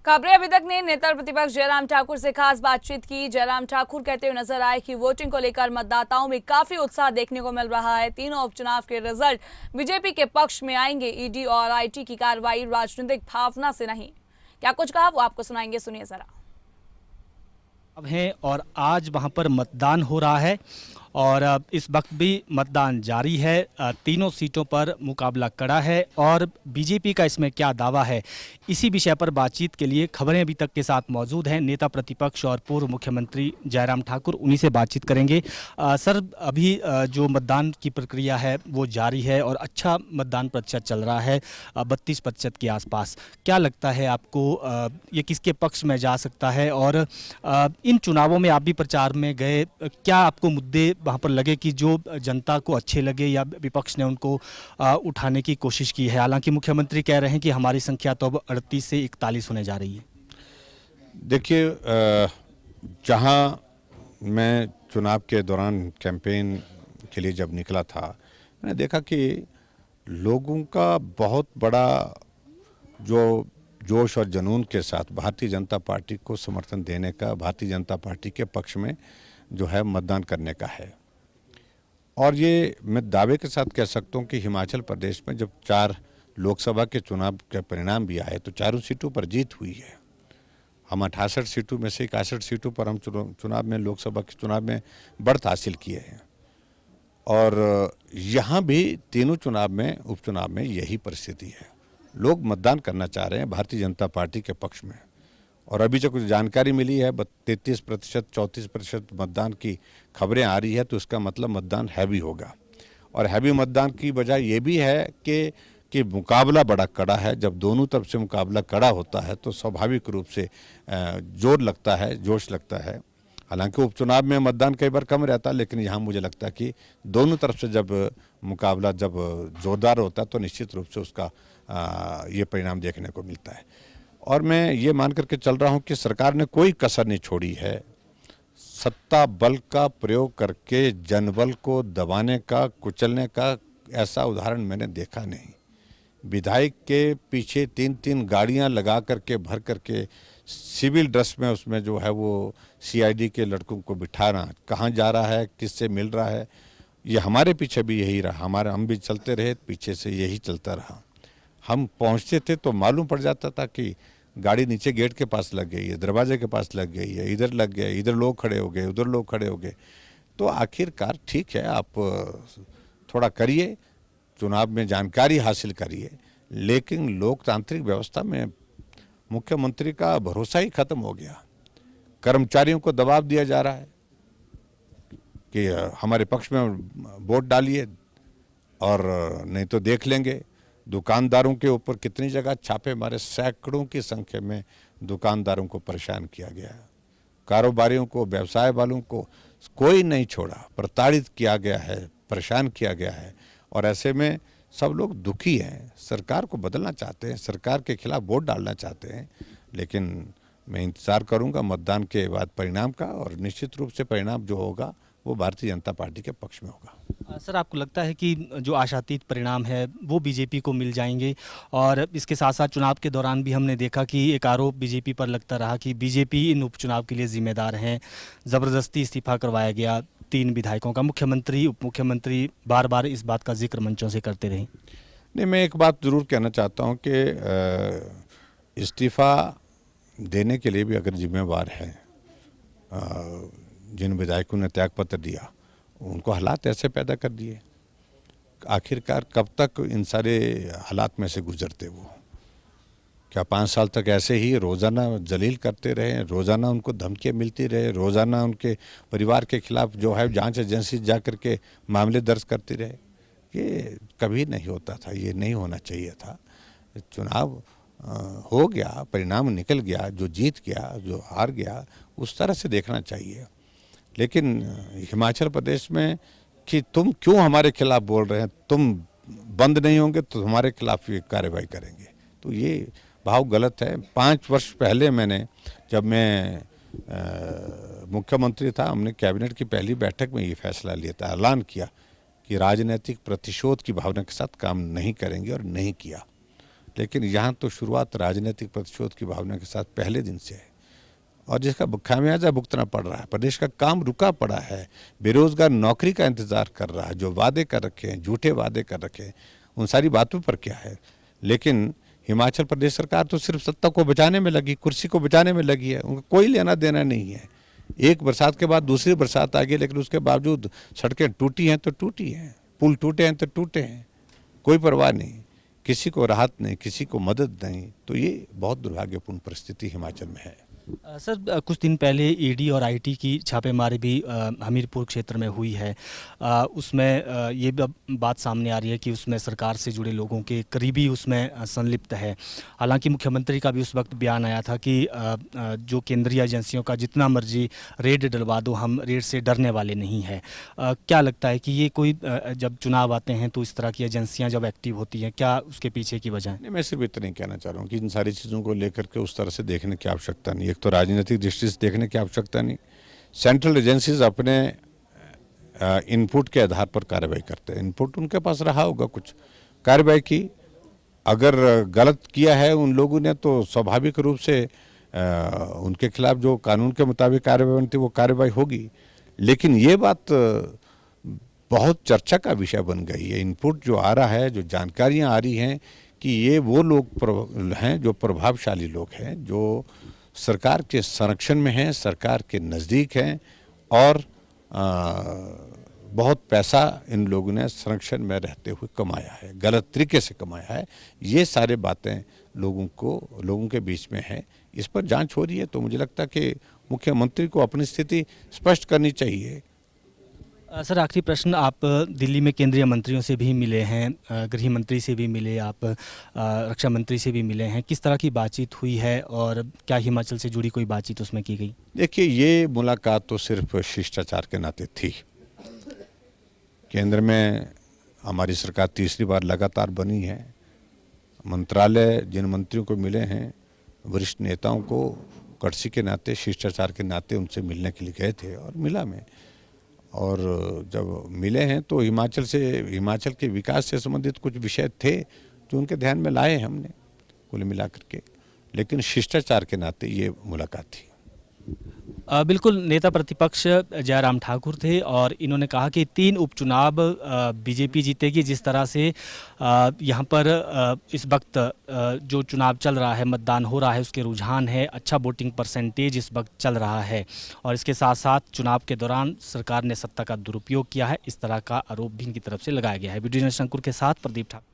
खबरें अभी तक ने नेता प्रतिपक्ष जयराम ठाकुर से खास बातचीत की। जयराम ठाकुर कहते हुए नजर आए कि वोटिंग को लेकर मतदाताओं में काफी उत्साह देखने को मिल रहा है। तीनों उपचुनाव के रिजल्ट बीजेपी के पक्ष में आएंगे। ईडी और आईटी की कार्रवाई राजनीतिक भावना से नहीं। क्या कुछ कहा वो आपको सुनाएंगे, सुनिए जरा। अब हैं और आज वहां पर मतदान हो रहा है और इस वक्त भी मतदान जारी है। तीनों सीटों पर मुकाबला कड़ा है और बीजेपी का इसमें क्या दावा है, इसी विषय पर बातचीत के लिए खबरें अभी तक के साथ मौजूद हैं नेता प्रतिपक्ष और पूर्व मुख्यमंत्री जयराम ठाकुर। उन्हीं से बातचीत करेंगे। सर, अभी जो मतदान की प्रक्रिया है वो जारी है और अच्छा मतदान प्रतिशत चल रहा है, 32% के आसपास। क्या लगता है आपको, ये किसके पक्ष में जा सकता है? और इन चुनावों में आप भी प्रचार में गए, क्या आपको मुद्दे वहाँ पर लगे कि जो जनता को अच्छे लगे या विपक्ष ने उनको उठाने की कोशिश की है? हालांकि मुख्यमंत्री कह रहे हैं कि हमारी संख्या तो अब 38 से 41 होने जा रही है। देखिए, जहाँ मैं चुनाव के दौरान कैंपेन के लिए जब निकला था, मैंने देखा कि लोगों का बहुत बड़ा जो जोश और जुनून के साथ भारतीय जनता पार्टी को समर्थन देने का, भारतीय जनता पार्टी के पक्ष में जो है मतदान करने का है। और ये मैं दावे के साथ कह सकता हूँ कि हिमाचल प्रदेश में जब 4 लोकसभा के चुनाव के परिणाम भी आए तो चारों सीटों पर जीत हुई है। हम 68 सीटों में से 61 सीटों पर हम चुनाव में, लोकसभा के चुनाव में बढ़त हासिल किए हैं। और यहाँ भी तीनों चुनाव में, उपचुनाव में यही परिस्थिति है। लोग मतदान करना चाह रहे हैं भारतीय जनता पार्टी के पक्ष में। और अभी जो कुछ जानकारी मिली है, 33%, 34% मतदान की खबरें आ रही है, तो इसका मतलब मतदान हैवी होगा। और हैवी मतदान की वजह ये भी है कि मुकाबला बड़ा कड़ा है। जब दोनों तरफ से मुकाबला कड़ा होता है तो स्वाभाविक रूप से जोर लगता है, जोश लगता है। हालांकि उपचुनाव में मतदान कई बार कम रहता है, लेकिन यहाँ मुझे लगता है कि दोनों तरफ से जब मुकाबला जब जोरदार होता है तो निश्चित रूप से उसका ये परिणाम देखने को मिलता है। और मैं ये मान करके चल रहा हूँ कि सरकार ने कोई कसर नहीं छोड़ी है। सत्ता बल का प्रयोग करके जनबल को दबाने का, कुचलने का ऐसा उदाहरण मैंने देखा नहीं। विधायक के पीछे 3-3 गाड़ियां लगा करके, भर करके, सिविल ड्रेस में उसमें जो है वो सीआईडी के लड़कों को बिठाना, कहाँ जा रहा है, किससे मिल रहा है, ये हमारे पीछे भी यही रहा। हम भी चलते रहे, पीछे से यही चलता रहा। हम पहुंचते थे तो मालूम पड़ जाता था कि गाड़ी नीचे गेट के पास लग गई है, दरवाजे के पास लग गई है, इधर लग गया, इधर लोग खड़े हो गए, उधर लोग खड़े हो गए। तो आखिरकार ठीक है, आप थोड़ा करिए, चुनाव में जानकारी हासिल करिए, लेकिन लोकतांत्रिक व्यवस्था में मुख्यमंत्री का भरोसा ही खत्म हो गया। कर्मचारियों को दबाव दिया जा रहा है कि हमारे पक्ष में वोट डालिए और नहीं तो देख लेंगे। दुकानदारों के ऊपर कितनी जगह छापे मारे, सैकड़ों की संख्या में दुकानदारों को परेशान किया गया। कारोबारियों को, व्यवसाय वालों को कोई नहीं छोड़ा, प्रताड़ित किया गया है, परेशान किया गया है। और ऐसे में सब लोग दुखी हैं, सरकार को बदलना चाहते हैं, सरकार के खिलाफ वोट डालना चाहते हैं। लेकिन मैं इंतज़ार करूंगा मतदान के बाद परिणाम का, और निश्चित रूप से परिणाम जो होगा वो भारतीय जनता पार्टी के पक्ष में होगा। सर, आपको लगता है कि जो आशातीत परिणाम है वो बीजेपी को मिल जाएंगे? और इसके साथ साथ चुनाव के दौरान भी हमने देखा कि एक आरोप बीजेपी पर लगता रहा कि बीजेपी इन उपचुनाव के लिए जिम्मेदार हैं, ज़बरदस्ती इस्तीफा करवाया गया 3 विधायकों का। मुख्यमंत्री, उप मुख्यमंत्री बार बार इस बात का जिक्र मंचों से करते रहे। नहीं, मैं एक बात ज़रूर कहना चाहता हूँ कि इस्तीफ़ा देने के लिए भी अगर जिम्मेवार है, जिन विधायकों ने त्यागपत्र दिया, उनको हालात ऐसे पैदा कर दिए। आखिरकार कब तक इन सारे हालात में से गुजरते वो? क्या 5 साल तक ऐसे ही रोज़ाना जलील करते रहे, रोज़ाना उनको धमकियाँ मिलती रहे, रोज़ाना उनके परिवार के खिलाफ जो है जांच एजेंसी जा कर के मामले दर्ज करती रहे? ये कभी नहीं होता था, ये नहीं होना चाहिए था। चुनाव हो गया, परिणाम निकल गया, जो जीत गया, जो हार गया, उस तरह से देखना चाहिए। लेकिन हिमाचल प्रदेश में कि तुम क्यों हमारे खिलाफ बोल रहे हैं, तुम बंद नहीं होंगे तो हमारे खिलाफ ये कार्रवाई करेंगे, तो ये भाव गलत है। 5 वर्ष पहले जब मैं मुख्यमंत्री था, हमने कैबिनेट की पहली बैठक में ये फैसला लिया था, ऐलान किया कि राजनीतिक प्रतिशोध की भावना के साथ काम नहीं करेंगे, और नहीं किया। लेकिन यहाँ तो शुरुआत राजनीतिक प्रतिशोध की भावना के साथ पहले दिन से है और जिसका खामियाजा भुगतना पड़ रहा है। प्रदेश का काम रुका पड़ा है, बेरोजगार नौकरी का इंतजार कर रहा है, जो वादे कर रखे हैं, झूठे वादे कर रखे हैं, उन सारी बातों पर क्या है। लेकिन हिमाचल प्रदेश सरकार तो सिर्फ सत्ता को बचाने में लगी, कुर्सी को बचाने में लगी है, उनका कोई लेना देना नहीं है। एक बरसात के बाद दूसरी बरसात आ गई, लेकिन उसके बावजूद सड़कें टूटी हैं तो टूटी हैं, पुल टूटे हैं तो टूटे हैं, कोई परवाह नहीं, किसी को राहत नहीं, किसी को मदद नहीं। तो ये बहुत दुर्भाग्यपूर्ण परिस्थिति हिमाचल में है। सर, कुछ दिन पहले ईडी और आईटी की छापेमारी भी हमीरपुर क्षेत्र में हुई है। उसमें ये बात सामने आ रही है कि उसमें सरकार से जुड़े लोगों के करीबी उसमें संलिप्त है। हालांकि मुख्यमंत्री का भी उस वक्त बयान आया था कि जो केंद्रीय एजेंसियों का जितना मर्जी रेड डलवा दो, हम रेड से डरने वाले नहीं हैं। क्या लगता है कि ये कोई जब चुनाव आते हैं तो इस तरह की एजेंसियाँ जब एक्टिव होती हैं, क्या उसके पीछे की वजह है? नहीं, मैं सिर्फ इतना ही कहना चाह रहा हूँ कि इन सारी चीज़ों को लेकर के उस तरह से देखने की आवश्यकता नहीं। एक तो राजनीतिक दृष्टि से देखने की आवश्यकता नहीं। सेंट्रल एजेंसीज अपने इनपुट के आधार पर कार्रवाई करते हैं। इनपुट उनके पास रहा होगा, कुछ कार्रवाई की, अगर गलत किया है उन लोगों ने तो स्वाभाविक रूप से उनके खिलाफ जो कानून के मुताबिक कार्रवाई बनती वो कार्रवाई होगी। लेकिन ये बात बहुत चर्चा का विषय बन गई है। इनपुट जो आ रहा है, जो जानकारियाँ आ रही हैं कि ये वो लोग हैं जो प्रभावशाली लोग हैं, जो सरकार के संरक्षण में हैं, सरकार के नज़दीक हैं और बहुत पैसा इन लोगों ने संरक्षण में रहते हुए कमाया है, गलत तरीके से कमाया है। ये सारे बातें लोगों के बीच में है। इस पर जांच हो रही है। तो मुझे लगता है कि मुख्यमंत्री को अपनी स्थिति स्पष्ट करनी चाहिए। सर, आखिरी प्रश्न, आप दिल्ली में केंद्रीय मंत्रियों से भी मिले हैं, गृह मंत्री से भी मिले, आप रक्षा मंत्री से भी मिले हैं, किस तरह की बातचीत हुई है और क्या हिमाचल से जुड़ी कोई बातचीत उसमें की गई? देखिए, ये मुलाकात तो सिर्फ शिष्टाचार के नाते थी। केंद्र में हमारी सरकार तीसरी बार लगातार बनी है। मंत्रालय जिन मंत्रियों को मिले हैं, वरिष्ठ नेताओं को कर्तव्य के नाते, शिष्टाचार के नाते उनसे मिलने के लिए गए थे और मिला मैं। और जब मिले हैं तो हिमाचल के विकास से संबंधित कुछ विषय थे जो उनके ध्यान में लाए हमने कुल मिलाकर के। लेकिन शिष्टाचार के नाते ये मुलाकात थी। बिल्कुल, नेता प्रतिपक्ष जयराम ठाकुर थे और इन्होंने कहा कि 3 उपचुनाव बीजेपी जीतेगी। जिस तरह से यहाँ पर इस वक्त जो चुनाव चल रहा है, मतदान हो रहा है, उसके रुझान है, अच्छा वोटिंग परसेंटेज इस वक्त चल रहा है और इसके साथ साथ चुनाव के दौरान सरकार ने सत्ता का दुरुपयोग किया है, इस तरह का आरोप भी इनकी तरफ से लगाया गया है। वीडियो जर्नलिस्ट अंकुर के साथ प्रदीप ठाकुर।